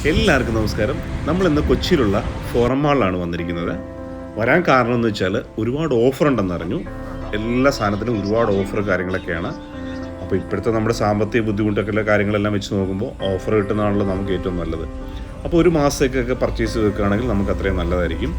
എല്ലാവർക്കും നമസ്കാരം. നമ്മളിന്ന് കൊച്ചിയിലുള്ള ഫോറം മാളിലാണ് വന്നിരിക്കുന്നത്. വരാൻ കാരണം എന്ന് വെച്ചാൽ ഒരുപാട് ഓഫർ ഉണ്ടെന്നറിഞ്ഞു. എല്ലാ സാധനത്തിനും ഒരുപാട് ഓഫർ കാര്യങ്ങളൊക്കെയാണ്. അപ്പോൾ ഇപ്പോഴത്തെ നമ്മുടെ സാമ്പത്തിക ബുദ്ധിമുട്ടൊക്കെ കാര്യങ്ങളെല്ലാം വെച്ച് നോക്കുമ്പോൾ ഓഫർ കിട്ടുന്നതാണല്ലോ നമുക്ക് ഏറ്റവും നല്ലത്. അപ്പോൾ ഒരു മാസത്തേക്കൊക്കെ പർച്ചേസ് വെക്കുകയാണെങ്കിൽ നമുക്ക് അത്രയും നല്ലതായിരിക്കും.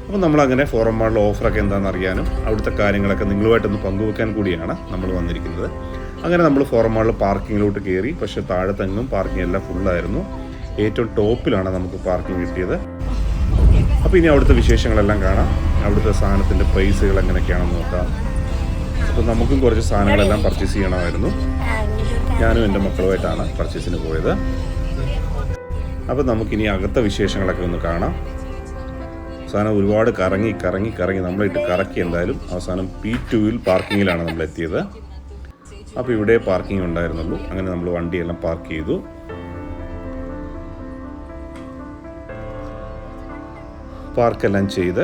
അപ്പോൾ നമ്മളങ്ങനെ ഫോറം മാളിലെ ഓഫറൊക്കെ എന്താണെന്ന് അറിയാനും അവിടുത്തെ കാര്യങ്ങളൊക്കെ നിങ്ങളുമായിട്ടൊന്ന് പങ്കുവെക്കാൻ കൂടിയാണ് നമ്മൾ വന്നിരിക്കുന്നത്. അങ്ങനെ നമ്മൾ ഫോറം മാളിൽ പാർക്കിങ്ങിലോട്ട് കയറി. പക്ഷേ താഴെ തെങ്ങും പാർക്കിംഗ് എല്ലാം ഫുള്ളായിരുന്നു. ഏറ്റവും ടോപ്പിലാണ് നമുക്ക് പാർക്കിംഗ് കിട്ടിയത്. അപ്പോൾ ഇനി അവിടുത്തെ വിശേഷങ്ങളെല്ലാം കാണാം. അവിടുത്തെ സാധനത്തിൻ്റെ പ്രൈസുകൾ എങ്ങനെയൊക്കെയാണെന്ന് നോക്കാം. അപ്പോൾ നമുക്കും കുറച്ച് സാധനങ്ങളെല്ലാം പർച്ചേസ് ചെയ്യണമായിരുന്നു. ഞാനും എൻ്റെ മക്കളുമായിട്ടാണ് പർച്ചേസിന് പോയത്. അപ്പോൾ നമുക്കിനി അകത്തെ വിശേഷങ്ങളൊക്കെ ഒന്ന് കാണാം. അവസാനം ഒരുപാട് കറങ്ങി നമ്മളിട്ട് കറക്കി. എന്തായാലും അവസാനം P2 പാർക്കിങ്ങിലാണ് നമ്മൾ എത്തിയത്. അപ്പോൾ ഇവിടെ പാർക്കിംഗ് ഉണ്ടായിരുന്നുള്ളൂ. അങ്ങനെ നമ്മൾ വണ്ടിയെല്ലാം പാർക്ക് ചെയ്തു. പാർക്കെല്ലാം ചെയ്ത്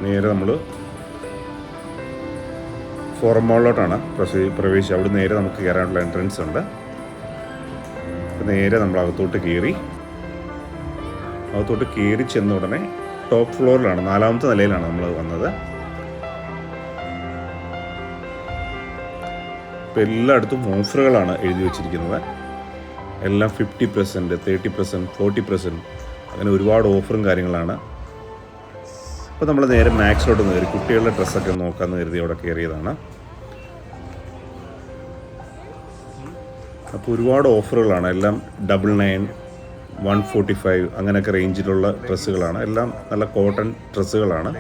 നേരെ നമ്മൾ ഫോറം മാളിലോട്ടാണ് പ്രവേശിച്ച്. അവിടെ നേരെ നമുക്ക് കയറാനുള്ള എൻട്രൻസ് ഉണ്ട്. നേരെ നമ്മൾ അകത്തോട്ട് കയറി ചെന്ന ഉടനെ ടോപ്പ് ഫ്ലോറിലാണ്, 4ാമത്തെ നിലയിലാണ് നമ്മൾ വന്നത്. ഇപ്പോൾ എല്ലായിടത്തും ഓഫറുകളാണ് എഴുതി വച്ചിരിക്കുന്നത്. എല്ലാം 50%, 30%, 40%, അങ്ങനെ ഒരുപാട് ഓഫറും കാര്യങ്ങളാണ്. അപ്പോൾ നമ്മൾ നേരെ മാക്സിലോട്ട് കയറി കുട്ടികളുടെ ഡ്രസ്സൊക്കെ നോക്കാമെന്ന് കരുതി അവിടെ കയറിയതാണ്. അപ്പോൾ ഒരുപാട് ഓഫറുകളാണ്. എല്ലാം 99, 145 അങ്ങനെയൊക്കെ റേഞ്ചിലുള്ള ഡ്രസ്സുകളാണ്. എല്ലാം നല്ല കോട്ടൺ ഡ്രസ്സുകളാണ്.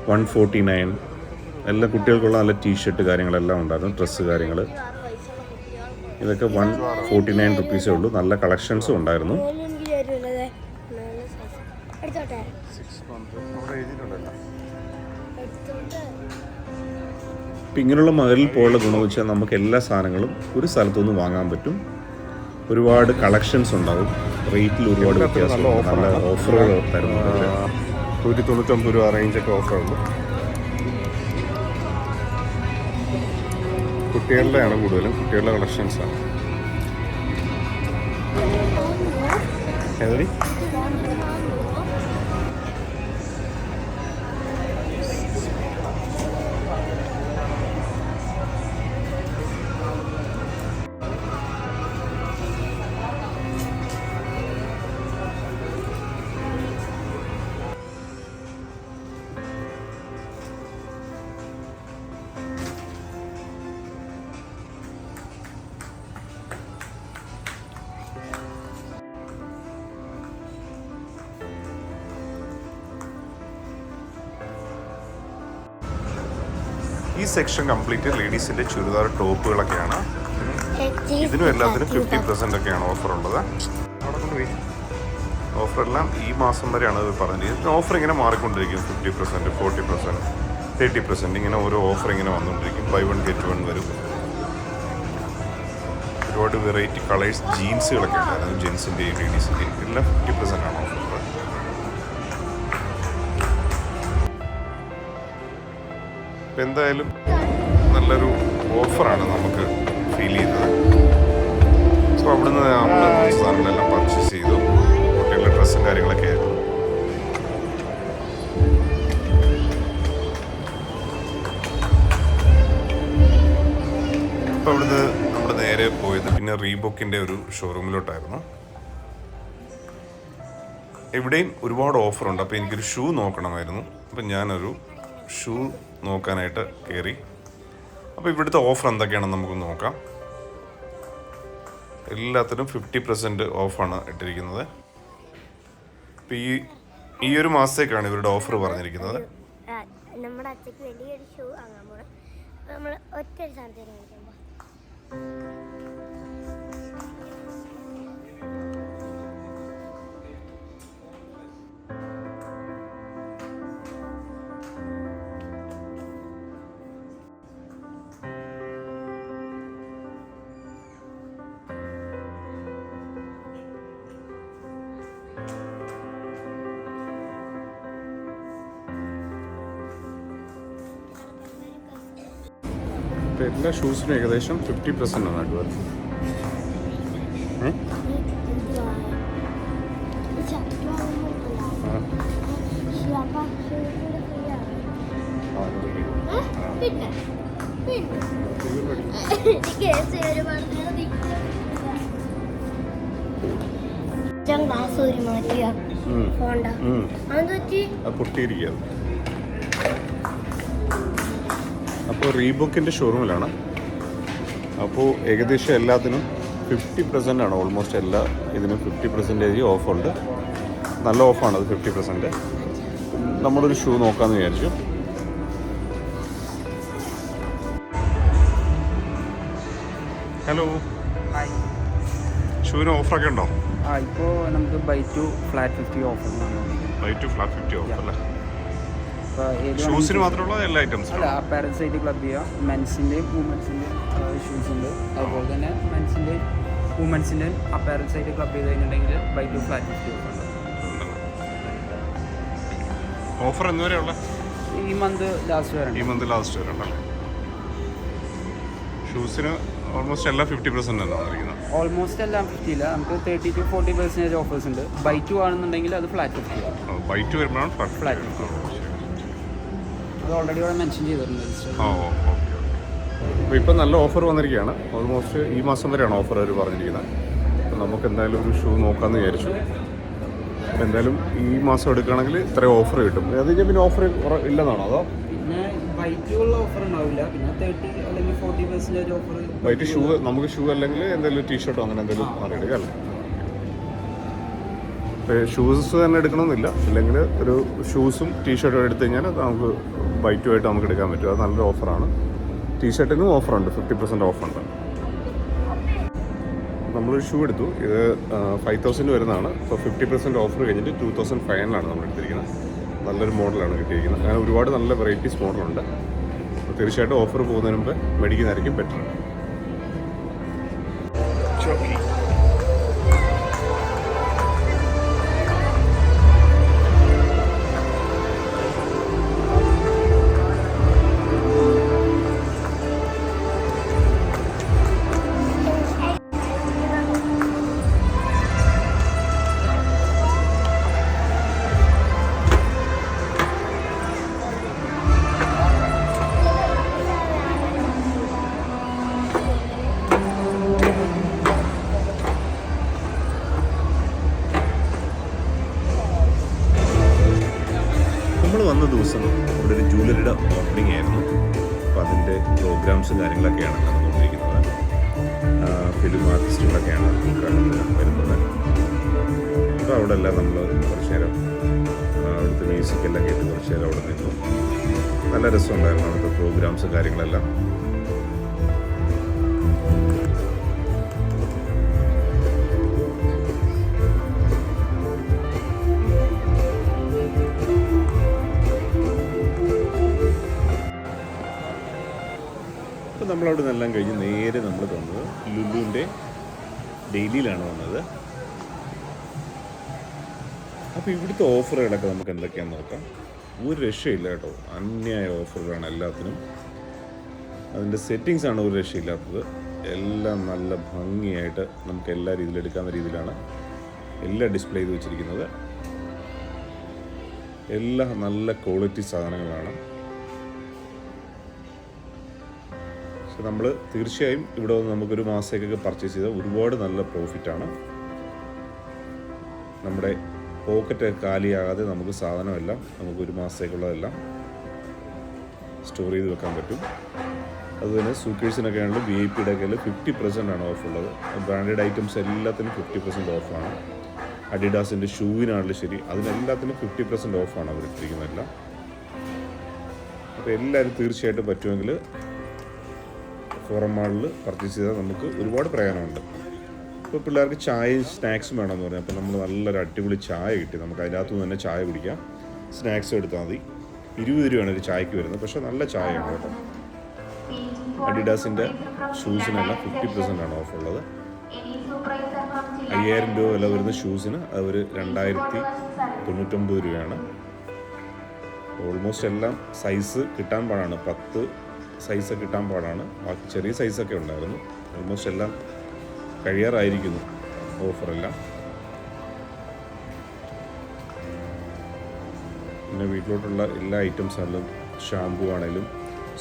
149 എല്ലാ കുട്ടികൾക്കുള്ള നല്ല ടീഷർട്ട് കാര്യങ്ങളെല്ലാം ഉണ്ടായിരുന്നു. ഡ്രസ്സ് കാര്യങ്ങൾ ഇതൊക്കെ 149 റുപ്പീസേ ഉള്ളൂ. നല്ല കളക്ഷൻസും ഉണ്ടായിരുന്നു. ഇപ്പം ഇങ്ങനെയുള്ള മകളിൽ പോലുള്ള ഗുണമെന്ന് വെച്ചാൽ നമുക്ക് എല്ലാ സാധനങ്ങളും ഒരു സ്ഥലത്തുനിന്ന് വാങ്ങാൻ പറ്റും. ഒരുപാട് കളക്ഷൻസ് ഉണ്ടാവും. റേറ്റിൽ ഒരുപാട് വ്യത്യാസം, നല്ല ഓഫറുകൾ തരുന്നുണ്ട്. 199 രൂപ റേഞ്ചൊക്കെ ഓഫറുള്ളൂ. കുട്ടികളുടെയാണ് കൂടുതലും, കുട്ടികളുടെ കളക്ഷൻസാണ്. ഏതാ ഈ സെക്ഷൻ കംപ്ലീറ്റ് ലേഡീസിൻ്റെ ചുരിദാർ ടോപ്പുകളൊക്കെയാണ്. ഇതിനും എല്ലാത്തിനും 50% ഒക്കെയാണ് ഓഫർ ഉള്ളത്. അവിടെ കൊണ്ടുപോയി ഓഫറെല്ലാം ഈ മാസം വരെയാണ് പറഞ്ഞത്. ഇതിന് ഓഫർ ഇങ്ങനെ മാറിക്കൊണ്ടിരിക്കും. 50%, 40%, 30% ഇങ്ങനെ ഓരോ ഓഫർ ഇങ്ങനെ വന്നുകൊണ്ടിരിക്കും. Buy 1 get 1 വരും. ഒരുപാട് വെറൈറ്റി കളേഴ്സ് ജീൻസുകളൊക്കെ ഉണ്ടായിരുന്നു. ജെൻസിൻ്റെയും ലേഡീസിൻ്റെയും എല്ലാം 50% ആണ് ഓഫർ. എന്തായാലും നല്ലൊരു ഓഫറാണ് നമുക്ക് ഫീൽ ചെയ്തത്. സോ അവിടുന്ന് നമ്മൾ സാധനങ്ങളെല്ലാം പർച്ചേസ് ചെയ്തു. കുട്ടികളുടെ ഡ്രസ്സും കാര്യങ്ങളൊക്കെ ആയിരുന്നു. അപ്പോൾ അവിടുന്ന് നമ്മൾ നേരെ പോയത് പിന്നെ റീബോക്കിൻ്റെ ഒരു ഷോറൂമിലോട്ടായിരുന്നു. എവിടെയും ഒരുപാട് ഓഫറുണ്ട്. അപ്പോൾ എനിക്കൊരു ഷൂ നോക്കണമായിരുന്നു. അപ്പം ഞാനൊരു ഷൂ നോക്കാനായിട്ട് കയറി. അപ്പോൾ ഇവിടുത്തെ ഓഫർ എന്തൊക്കെയാണെന്ന് നമുക്ക് നോക്കാം. എല്ലാത്തിനും 50% ഓഫാണ് ഇട്ടിരിക്കുന്നത്. അപ്പോൾ ഈ ഒരു മാസത്തേക്കാണ് ഇവരുടെ ഓഫർ പറഞ്ഞിരിക്കുന്നത്. നമ്മുടെ അച്ഛക്ക് വലിയൊരു ഷൂ വാങ്ങാൻ പോകണം. നമ്മൾ ഒറ്റ സാധനത്തിന് കാണിക്കുമ്പോൾ എല്ലാ ഷൂസിനും ഏകദേശം 50% ആണ് അഡ്വാൻസ്. ഗ്ലാസ് ഒരു മാറ്റിയാ പോണ്ട അത് പൊട്ടിയിരിക്കുക. അപ്പോൾ റീബോക്കിൻ്റെ ഷോറൂമിലാണ്. അപ്പോൾ ഏകദേശം എല്ലാത്തിനും 50% ആണ്. ഓൾമോസ്റ്റ് എല്ലാ ഇതിനും 50% ഓഫുണ്ട്. നല്ല ഓഫാണത് 50%. നമ്മളൊരു ഷൂ നോക്കാമെന്ന് വിചാരിച്ചു. ഹലോ, ഷൂവിന് ഓഫറൊക്കെ ഉണ്ടോ? ഇപ്പോൾ നമുക്ക് buy two flat 50 offer. Buy two flat 50 off അല്ലേ? ഇപ്പോൾ ഷൂസിന് മാത്രമുള്ള എല്ലാ ഐറ്റംസും അല്ല, അപ്പാരൽസ് ആയിട്ട് ക്ലബ് ചെയ്യാം. മെൻസിൻ്റെയും വുമൻസിൻ്റെയും ഷൂസ് ഉണ്ട്. അതുപോലെ തന്നെ മെൻസിൻ്റെയും വുമൻസിൻ്റെയും അപ്പാരൽസ് ആയിട്ട് ക്ലബ് ചെയ്ത് കഴിഞ്ഞിട്ടുണ്ടെങ്കിൽ ബൈ ടു ഫ്ലാറ്റ് 50 ഓഫ് ഉണ്ട്. ഓഫർ എന്നുവരെയുള്ള? ഈ മന്ത് ലാസ്റ്റ് വരെ. ഈ മന്ത് ലാസ്റ്റ് വരെ ഉണ്ടല്ലേ? ഷൂസിന് ഓൾമോസ്റ്റ് എല്ലാം 50% ആണ് വന്നിരിക്കുന്നത്. ഓൾമോസ്റ്റ് എല്ലാം 50 ഇല്ല, നമുക്ക് 30 to 40% ഓഫേഴ്സ് ഉണ്ട്. ബൈ ടു ആണെന്നുണ്ടെങ്കിൽ അത് ഫ്ലാറ്റ് 50 ആണ്. ബൈ ടു വരുമ്പോഴാണ് ഫ്ലാറ്റ് 50. അത് ഓൾറെഡി ഇവിടെ മെൻഷൻ ചെയ്തിട്ടുണ്ട്. അപ്പോൾ ഇപ്പം നല്ല ഓഫർ വന്നിരിക്കുകയാണ്. ഓൾമോസ്റ്റ് ഈ മാസം വരെയാണ് ഓഫർ അവർ പറഞ്ഞിരിക്കുന്നത്. അപ്പോൾ നമുക്ക് എന്തായാലും ഒരു ഷൂ നോക്കാമെന്ന് വിചാരിച്ചു. അപ്പോൾ എന്തായാലും ഈ മാസം എടുക്കുകയാണെങ്കിൽ ഇത്രയും ഓഫർ കിട്ടും. അത് കഴിഞ്ഞാൽ പിന്നെ ഓഫർ ഇല്ലെന്നാണോ? അതോ പിന്നെ ബൈ ടു ഉള്ള ഓഫർ ഉണ്ടാവില്ല, പിന്നെ 30 അല്ലെങ്കിൽ 40% ഓഫർ. ബൈ ടു ഷൂ, നമുക്ക് ഷൂ അല്ലെങ്കിൽ എന്തെങ്കിലും ടീഷർട്ടോ അങ്ങനെ എന്തെങ്കിലും മാറിയെടുക്കുക അല്ലേ? ഷൂസ് തന്നെ എടുക്കണമെന്നില്ല, അല്ലെങ്കിൽ ഒരു ഷൂസും ടീഷർട്ടും എടുത്തു കഴിഞ്ഞാൽ നമുക്ക് ബൈ ടു ആയിട്ട് നമുക്ക് എടുക്കാൻ പറ്റും. അത് നല്ലൊരു ഓഫറാണ്. ടീഷർട്ടിനും ഓഫറുണ്ട്, 50% ഓഫുണ്ട്. നമ്മളൊരു ഷൂ എടുത്തു. ഇത് 5000 വരുന്നതാണ്. ഇപ്പോൾ 50% ഓഫർ കഴിഞ്ഞിട്ട് 2500 നമ്മൾ എടുത്തിരിക്കുന്നത്. നല്ലൊരു മോഡലാണ് കിട്ടിയിരിക്കുന്നത്. അങ്ങനെ ഒരുപാട് നല്ല വെറൈറ്റീസ് മോഡലുണ്ട്. തീർച്ചയായിട്ടും ഓഫർ പോകുന്നതിന് മുമ്പ് മേടിക്കുന്നതായിരിക്കും ബെറ്റർ. നമ്മൾ വന്ന ദിവസം ഇവിടെ ഒരു ജ്വല്ലറിയുടെ ഓപ്പണിംഗ് ആയിരുന്നു. അപ്പോൾ അതിൻ്റെ പ്രോഗ്രാംസും കാര്യങ്ങളൊക്കെയാണ് നടന്നുകൊണ്ടിരിക്കുന്നത്. ഫിലിം ആർട്ടിസ്റ്റുകളൊക്കെയാണ് വരുന്നത്. അപ്പോൾ അവിടെ എല്ലാം നമ്മൾ കുറച്ച് നേരം അവിടുത്തെ മ്യൂസിക്കെല്ലാം കേട്ട് കുറച്ച് നേരം അവിടെ നിന്നു. നല്ല രസമുണ്ടായിരുന്നു അവിടുത്തെ പ്രോഗ്രാംസും കാര്യങ്ങളെല്ലാം. അപ്പോൾ നമ്മളവിടെ നിന്നെല്ലാം കഴിഞ്ഞ് നേരെ നമ്മൾ വന്നത് ലുലുവിൻ്റെ ഡെയിലിയിലാണ് വന്നത്. അപ്പോൾ ഇവിടുത്തെ ഓഫറുകളൊക്കെ നമുക്ക് എന്തൊക്കെയാണെന്ന് നോക്കാം. ഒരു രക്ഷയില്ല കേട്ടോ, അന്യായ ഓഫറുകളാണ് എല്ലാത്തിനും. അതിൻ്റെ സെറ്റിങ്സാണ് ഒരു രക്ഷയില്ലാത്തത്. എല്ലാം നല്ല ഭംഗിയായിട്ട് നമുക്ക് എല്ലാ രീതിയിലും എടുക്കാവുന്ന രീതിയിലാണ് എല്ലാം ഡിസ്പ്ലേ ചെയ്ത് വെച്ചിരിക്കുന്നത്. എല്ലാം നല്ല ക്വാളിറ്റി സാധനങ്ങളാണ്. പക്ഷെ നമ്മൾ തീർച്ചയായും ഇവിടെ വന്ന് നമുക്കൊരു മാസത്തേക്കൊക്കെ പർച്ചേസ് ചെയ്താൽ ഒരുപാട് നല്ല പ്രോഫിറ്റാണ്. നമ്മുടെ പോക്കറ്റ് കാലിയാകാതെ നമുക്ക് സാധനമെല്ലാം നമുക്ക് ഒരു മാസത്തേക്കുള്ളതെല്ലാം സ്റ്റോർ ചെയ്ത് വെക്കാൻ പറ്റും. അതുതന്നെ സൂക്കേഴ്സിനൊക്കെ ആണെങ്കിലും VIP കയ്യിൽ 50% ആണ് ഓഫുള്ളത്. ബ്രാൻഡഡ് ഐറ്റംസ് എല്ലാത്തിനും 50% ഓഫാണ്. അഡിഡാസിൻ്റെ ഷൂവിനാണെങ്കിലും ശരി, അതിനെല്ലാത്തിനും 50% ഓഫാണ് അവർ ഇട്ടിരിക്കുന്നതെല്ലാം. അപ്പോൾ എല്ലാവരും തീർച്ചയായിട്ടും പറ്റുമെങ്കിൽ ഫോറം മാളിൽ പർച്ചേസ് ചെയ്താൽ നമുക്ക് ഒരുപാട് പ്രയോജനമുണ്ട്. ഇപ്പോൾ പിള്ളേർക്ക് ചായയും സ്നാക്സും വേണമെന്ന് പറഞ്ഞാൽ അപ്പോൾ നമ്മൾ നല്ലൊരു അടിപൊളി ചായ കിട്ടി. നമുക്ക് അതിനകത്തു നിന്ന് തന്നെ ചായ കുടിക്കാം. സ്നാക്സ് എടുത്താൽ മതി. 20 രൂപയാണ് ഒരു ചായക്ക് വരുന്നത്, പക്ഷേ നല്ല ചായയാണ് കേട്ടോ. അഡിഡാസിൻ്റെ ഷൂസിനെല്ലാം 50% ആണ് ഓഫുള്ളത്. 5000 രൂപ വില വരുന്ന ഷൂസിന് അവർ 2099 രൂപയാണ്. ഓൾമോസ്റ്റ് എല്ലാം സൈസ് കിട്ടാൻ പാടാണ്. 10, സൈസൊക്കെ കിട്ടാൻ പാടാണ്. ബാക്കി ചെറിയ സൈസൊക്കെ ഉണ്ടായിരുന്നു. ഓൾമോസ്റ്റ് എല്ലാം കഴിയാറായിരിക്കുന്നു ഓഫറെല്ലാം. പിന്നെ വീട്ടിലോട്ടുള്ള എല്ലാ ഐറ്റംസ് ആണെങ്കിലും ഷാമ്പു ആണെങ്കിലും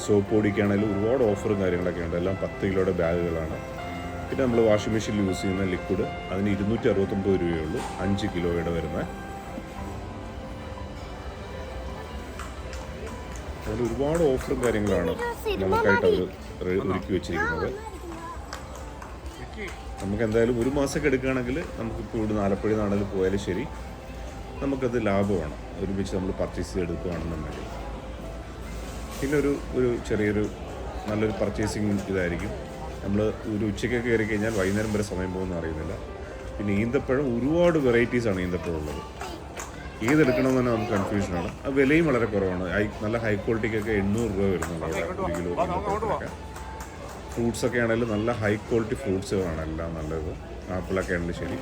സോപ്പ് പൊടിക്കാണെങ്കിലും ഒരുപാട് ഓഫറും കാര്യങ്ങളൊക്കെ ഉണ്ട്. എല്ലാം 10 കിലോയുടെ ബാഗുകളാണ്. പിന്നെ നമ്മൾ വാഷിംഗ് മെഷീനിൽ യൂസ് ചെയ്യുന്ന ലിക്വിഡ് അതിന് 269 രൂപയേ ഉള്ളൂ, 5 കിലോയുടെ വരുന്നത്. അതിൽ ഒരുപാട് ഓഫറും കാര്യങ്ങളാണ് നമുക്കായിട്ട് അവർ ഒരുക്കി വെച്ചിരിക്കുന്നത്. നമുക്ക് എന്തായാലും ഒരു മാസമൊക്കെ എടുക്കുകയാണെങ്കിൽ നമുക്കിപ്പോൾ ഇവിടെ ആലപ്പുഴ നാട്ടിൽ പോയാലും ശരി നമുക്കത് ലാഭമാണ് ഒരുമിച്ച് നമ്മൾ പർച്ചേസ് ചെയ്തെടുക്കുകയാണെന്നുണ്ടെങ്കിൽ. പിന്നെ ഒരു ചെറിയൊരു നല്ലൊരു പർച്ചേസിങ് ഇതായിരിക്കും. നമ്മൾ ഒരു ഉച്ചയ്ക്കൊക്കെ കയറി കഴിഞ്ഞാൽ വൈകുന്നേരം വരെ സമയം പോകുമെന്ന് അറിയുന്നില്ല. പിന്നെ ഈന്തപ്പഴം ഒരുപാട് വെറൈറ്റീസാണ് ഈന്തപ്പഴം ഉള്ളത്. ഏതെടുക്കണമെന്ന് തന്നെ നമുക്ക് കൺഫ്യൂഷനാണ്. ആ വിലയും വളരെ കുറവാണ്. നല്ല ഹൈ ക്വാളിറ്റിക്കൊക്കെ 800 രൂപ വരുന്നുണ്ട് അവിടെ 1 കിലോ ഈന്തപ്പഴത്തിനൊക്കെ. ഫ്രൂട്ട്സൊക്കെ ആണെങ്കിലും നല്ല ഹൈ ക്വാളിറ്റി ഫ്രൂട്ട്സുകളാണ് എല്ലാം നല്ലത്. ആപ്പിളൊക്കെ ആണെങ്കിലും ശരി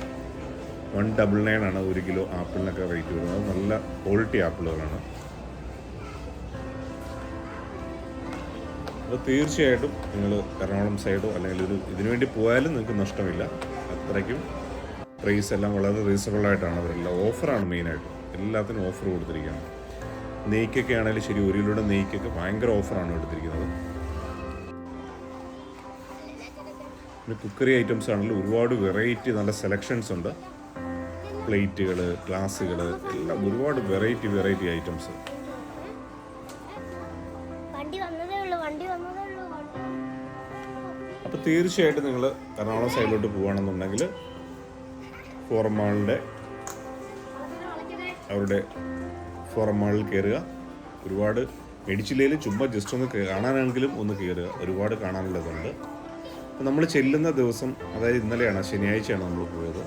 199 ആണ് 1 കിലോ ആപ്പിളിനൊക്കെ റേറ്റ് വരുന്നത്. നല്ല ക്വാളിറ്റി ആപ്പിളുകളാണ്. അപ്പോൾ തീർച്ചയായിട്ടും നിങ്ങൾ എറണാകുളം സൈഡോ അല്ലെങ്കിൽ ഇതിനു വേണ്ടി പോയാലും നിങ്ങൾക്ക് നഷ്ടമില്ല. അത്രയ്ക്കും പ്രൈസ് എല്ലാം വളരെ റീസണബിളായിട്ടാണ് അവരെല്ലാം. ഓഫറാണ് മെയിനായിട്ട്, എല്ലാത്തിനും ഓഫർ കൊടുത്തിരിക്കുകയാണ്. നെയ്ക്കൊക്കെ ആണെങ്കിലും ശരി 1 കിലോയുടെ നെയ്ക്കൊക്കെ ഭയങ്കര ഓഫറാണ് കൊടുത്തിരിക്കുന്നത്. പിന്നെ കുക്കറി ഐറ്റംസ് ആണെങ്കിലും ഒരുപാട് വെറൈറ്റി നല്ല സെലക്ഷൻസ് ഉണ്ട്. പ്ലേറ്റുകൾ, ഗ്ലാസ്സുകൾ എല്ലാം ഒരുപാട് വെറൈറ്റി ഐറ്റംസ്. അപ്പോൾ തീർച്ചയായിട്ടും നിങ്ങൾ എറണാകുളം സൈഡിലോട്ട് പോകുകയാണെന്നുണ്ടെങ്കിൽ ഫോറം മാളിൻ്റെ അവരുടെ ഫോറം മാളിൽ കയറുക. ഒരുപാട് മേടിച്ചില്ലെങ്കിലും ചുമ്മാ ജസ്റ്റ് ഒന്ന് കാണാനെങ്കിലും ഒന്ന് കയറുക. ഒരുപാട് കാണാനുള്ളതുണ്ട്. അപ്പോൾ നമ്മൾ ചെല്ലുന്ന ദിവസം, അതായത് ഇന്നലെയാണ്, ശനിയാഴ്ചയാണ് നമ്മൾ പോയത്.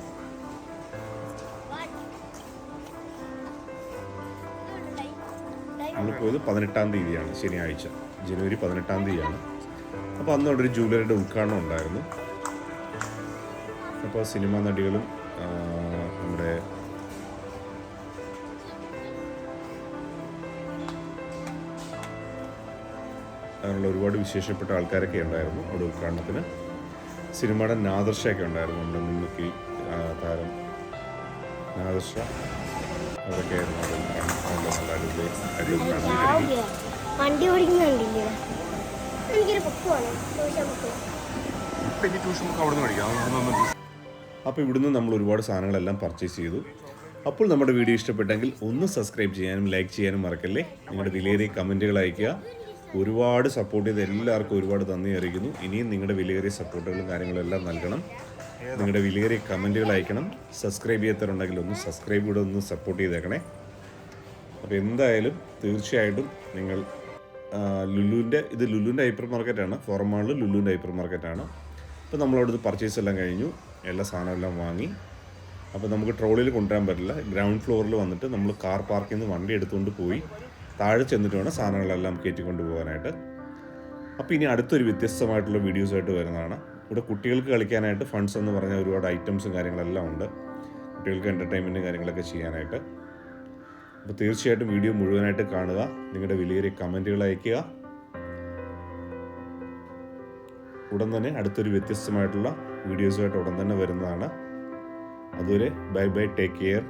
നമ്മൾ പോയത് 18-ാം തീയതിയാണ്, ശനിയാഴ്ച, ജനുവരി 18-ാം തീയതിയാണ്. അപ്പോൾ അന്ന് അവിടെ ഒരു ജ്വല്ലറിയുടെ ഉദ്ഘാടനം ഉണ്ടായിരുന്നു. അപ്പോൾ സിനിമാ നടികളും നമ്മുടെ അങ്ങനെയുള്ള ഒരുപാട് വിശേഷപ്പെട്ട ആൾക്കാരൊക്കെ ഉണ്ടായിരുന്നു അവിടെ ഉദ്ഘാടനത്തിന്. സിനിമയുടെ നാദർഷയൊക്കെ ഉണ്ടായിരുന്നു, നമ്മുടെ മുൻനിർത്തി താരം നാദർഷ. അതൊക്കെ ആയിരുന്നു അവിടെ വണ്ടി ഓടിക്കുന്നുണ്ടില്ലേ? എനിക്കൊരു ബുക്ക് വേണം, ട്യൂഷൻ ബുക്ക് അവിടെ നിന്ന് മേടിക്കാം. അപ്പോൾ ഇവിടുന്ന് നമ്മൾ ഒരുപാട് സാധനങ്ങളെല്ലാം പർച്ചേസ് ചെയ്തു. അപ്പോൾ നമ്മുടെ വീഡിയോ ഇഷ്ടപ്പെട്ടെങ്കിൽ ഒന്ന് സബ്സ്ക്രൈബ് ചെയ്യാനും ലൈക്ക് ചെയ്യാനും മറക്കല്ലേ. നിങ്ങളുടെ വിലയേറിയ കമൻറ്റുകൾ അയയ്ക്കുക. ഒരുപാട് സപ്പോർട്ട് ചെയ്ത് എല്ലാവർക്കും ഒരുപാട് നന്ദി അറിയിക്കുന്നു. ഇനിയും നിങ്ങളുടെ വിലയേറിയ സപ്പോർട്ടുകളും കാര്യങ്ങളും എല്ലാം നൽകണം. നിങ്ങളുടെ വിലയേറിയ കമൻറ്റുകൾ അയക്കണം. സബ്സ്ക്രൈബ് ചെയ്യാത്തവരുണ്ടെങ്കിൽ ഒന്ന് സബ്സ്ക്രൈബ് കൂടെ ഒന്ന് സപ്പോർട്ട് ചെയ്തേക്കണേ. അപ്പോൾ എന്തായാലും തീർച്ചയായിട്ടും നിങ്ങൾ ലുലുവിൻ്റെ ഹൈപ്പർ മാർക്കറ്റാണ്. ഫോറം മാളിൽ ലുലുവിൻ്റെ ഹൈപ്പർ മാർക്കറ്റാണ്. അപ്പോൾ നമ്മളവിടുന്ന് പർച്ചേസ് എല്ലാം കഴിഞ്ഞു, എല്ലാ സാധനമെല്ലാം വാങ്ങി. അപ്പോൾ നമുക്ക് ട്രോളിയിൽ കൊണ്ടുവരാൻ പറ്റില്ല. ഗ്രൗണ്ട് ഫ്ലോറിൽ വന്നിട്ട് നമ്മൾ കാർ പാർക്കിൽ നിന്ന് വണ്ടി എടുത്തുകൊണ്ട് പോയി താഴെ ചെന്നിട്ട് വേണം സാധനങ്ങളെല്ലാം കയറ്റിക്കൊണ്ട് പോകാനായിട്ട്. അപ്പോൾ ഇനി അടുത്തൊരു വ്യത്യസ്തമായിട്ടുള്ള വീഡിയോസായിട്ട് വരുന്നതാണ്. ഇവിടെ കുട്ടികൾക്ക് കളിക്കാനായിട്ട് ഫണ്ട്സ് എന്ന് പറഞ്ഞ ഒരുപാട് ഐറ്റംസും കാര്യങ്ങളെല്ലാം ഉണ്ട്, കുട്ടികൾക്ക് എൻ്റർടൈൻമെൻറ്റും കാര്യങ്ങളൊക്കെ ചെയ്യാനായിട്ട്. അപ്പോൾ തീർച്ചയായിട്ടും വീഡിയോ മുഴുവനായിട്ട് കാണുക. നിങ്ങളുടെ വിലയേറിയ കമൻറ്റുകൾ അയയ്ക്കുക. ഉടൻ തന്നെ അടുത്തൊരു വ്യത്യസ്തമായിട്ടുള്ള വീഡിയോസുമായിട്ട് ഉടൻ തന്നെ വരുന്നതാണ്. അതുവരെ ബൈ ബൈ, ടേക്ക് കെയർ.